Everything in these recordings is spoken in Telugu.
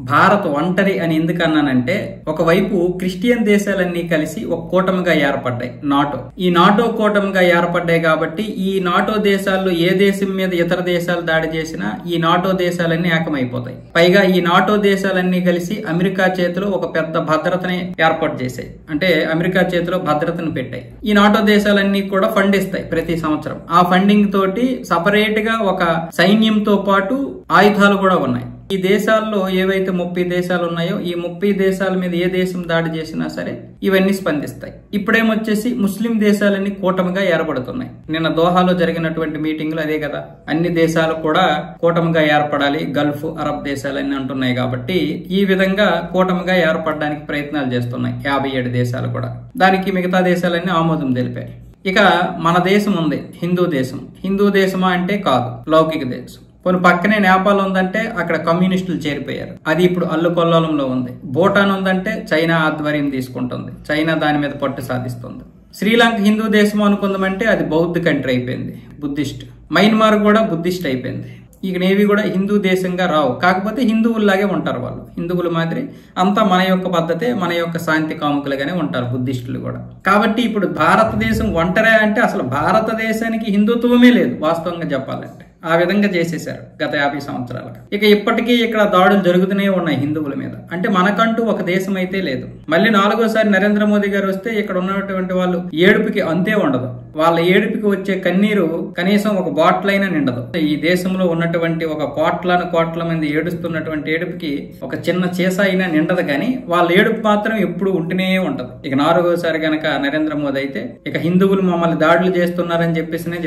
భారత్ ఒంటరి అని ఎందుకు అన్నానంటే, ఒకవైపు క్రిస్టియన్ దేశాలన్నీ కలిసి ఒక కూటమిగా ఏర్పడ్డాయి నాటో. ఈ నాటో కూటమిగా ఏర్పడ్డాయి కాబట్టి ఈ నాటో దేశాల్లో ఏ దేశం మీద ఇతర దేశాలు దాడి చేసినా ఈ నాటో దేశాలన్నీ ఏకమైపోతాయి. పైగా ఈ నాటో దేశాలన్నీ కలిసి అమెరికా చేతిలో ఒక పెద్ద భద్రతని ఏర్పాటు చేశాయి. అంటే అమెరికా చేతిలో భద్రతను పెట్టాయి. ఈ నాటో దేశాలన్నీ కూడా ఫండ్ ఇస్తాయి ప్రతి సంవత్సరం. ఆ ఫండింగ్ తోటి సపరేట్ గా ఒక సైన్యంతో పాటు ఆయుధాలు కూడా ఉన్నాయి. ఈ దేశాల్లో ఏవైతే 30 దేశాలు ఉన్నాయో ఈ 30 దేశాల మీద ఏ దేశం దాడి చేసినా సరే ఇవన్నీ స్పందిస్తాయి. ఇప్పుడేమొచ్చేసి ముస్లిం దేశాలన్నీ కూటమిగా ఏర్పడుతున్నాయి. నిన్న దోహాలో జరిగినటువంటి మీటింగ్లు అదే కదా, అన్ని దేశాలు కూడా కూటమిగా ఏర్పడాలి, గల్ఫ్ అరబ్ దేశాలన్నీ అంటున్నాయి. కాబట్టి ఈ విధంగా కూటమిగా ఏర్పడడానికి ప్రయత్నాలు చేస్తున్నాయి 57 దేశాలు కూడా. దానికి మిగతా దేశాలన్నీ ఆమోదం తెలిపాయి. ఇక మన దేశం ఉంది, హిందూ దేశం. హిందూ దేశమా అంటే కాదు, లౌకిక దేశం. కొన్ని పక్కనే నేపాల్ ఉందంటే అక్కడ కమ్యూనిస్టులు చేరిపోయారు, అది ఇప్పుడు అల్లుకొల్లోలంలో ఉంది. భూటాన్ ఉందంటే చైనా ఆధ్వర్యం తీసుకుంటుంది, చైనా దాని మీద పట్టు సాధిస్తుంది. శ్రీలంక హిందూ దేశం అనుకుందామంటే అది బౌద్ధ కంట్రీ అయిపోయింది, బుద్ధిస్ట్. మయన్మార్ కూడా బుద్ధిస్ట్ అయిపోయింది. ఇకనేవి కూడా హిందూ దేశంగా రావు. కాకపోతే హిందువుల్లాగే ఉంటారు వాళ్ళు, హిందువుల మాదిరి అంతా మన యొక్క పద్ధతే, మన యొక్క శాంతి కాముకులుగానే ఉంటారు బుద్ధిస్టులు కూడా. కాబట్టి ఇప్పుడు భారతదేశం ఒంటరే అంటే అసలు భారతదేశానికి హిందుత్వమే లేదు వాస్తవంగా చెప్పాలంటే. ఆ విధంగా చేసేశారు గత 50 సంవత్సరాలుగా. ఇక ఇప్పటికీ ఇక్కడ దాడులు జరుగుతూనే ఉన్నాయి హిందువుల మీద. అంటే మనకంటూ ఒక దేశం అయితే లేదు. మళ్ళీ 4వసారి నరేంద్ర మోదీ గారు వస్తే ఇక్కడ ఉన్నటువంటి వాళ్ళు ఏడుపుకి అంతే ఉండదు. వాళ్ళ ఏడుపుకి వచ్చే కన్నీరు కనీసం ఒక బాటిల్ అయినా నిండదు. ఈ దేశంలో ఉన్నటువంటి ఒక కోట్ల మంది ఏడుస్తున్నటువంటి ఏడుపుకి ఒక చిన్న చేసా అయినా నిండదు. కానీ వాళ్ళ ఏడుపు మాత్రం ఎప్పుడు ఉంటూనే ఉంటది. ఇక 4వసారి గనక నరేంద్ర మోదీ అయితే ఇక హిందువులు మమ్మల్ని దాడులు చేస్తున్నారని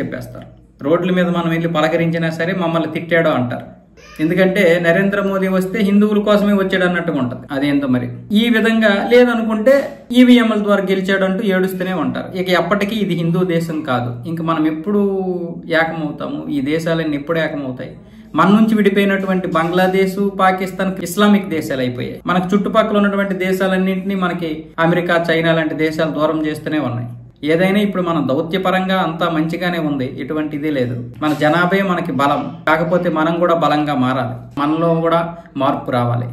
చెప్పేస్తారు. రోడ్ల మీద మనం వెళ్ళి పలకరించినా సరే మమ్మల్ని తిట్టాడో అంటారు. ఎందుకంటే నరేంద్ర మోదీ వస్తే హిందువుల కోసమే వచ్చాడు అన్నట్టుగా ఉంటది. అదేందో మరి. ఈ విధంగా లేదనుకుంటే ఈవీఎంల ద్వారా గెలిచాడు అంటూ ఏడుస్తూనే ఉంటారు. ఇక ఎప్పటికీ ఇది హిందూ దేశం కాదు. ఇంక మనం ఎప్పుడు ఏకమవుతాము? ఈ దేశాలన్నీ ఎప్పుడు ఏకమవుతాయి? మన నుంచి విడిపోయినటువంటి బంగ్లాదేశ్, పాకిస్తాన్ ఇస్లామిక్ దేశాలు అయిపోయాయి. మనకు చుట్టుపక్కల ఉన్నటువంటి దేశాలన్నింటినీ మనకి అమెరికా, చైనా లాంటి దేశాలు దూరం చేస్తూనే ఉన్నాయి. ఏదైనా ఇప్పుడు మన దౌత్యపరంగా అంతా మంచిగానే ఉంది, ఎటువంటి ఇది లేదు. మన జనాభా మనకి బలం. కాకపోతే మనం కూడా బలంగా మారాలి, మనలో కూడా మార్పు రావాలి.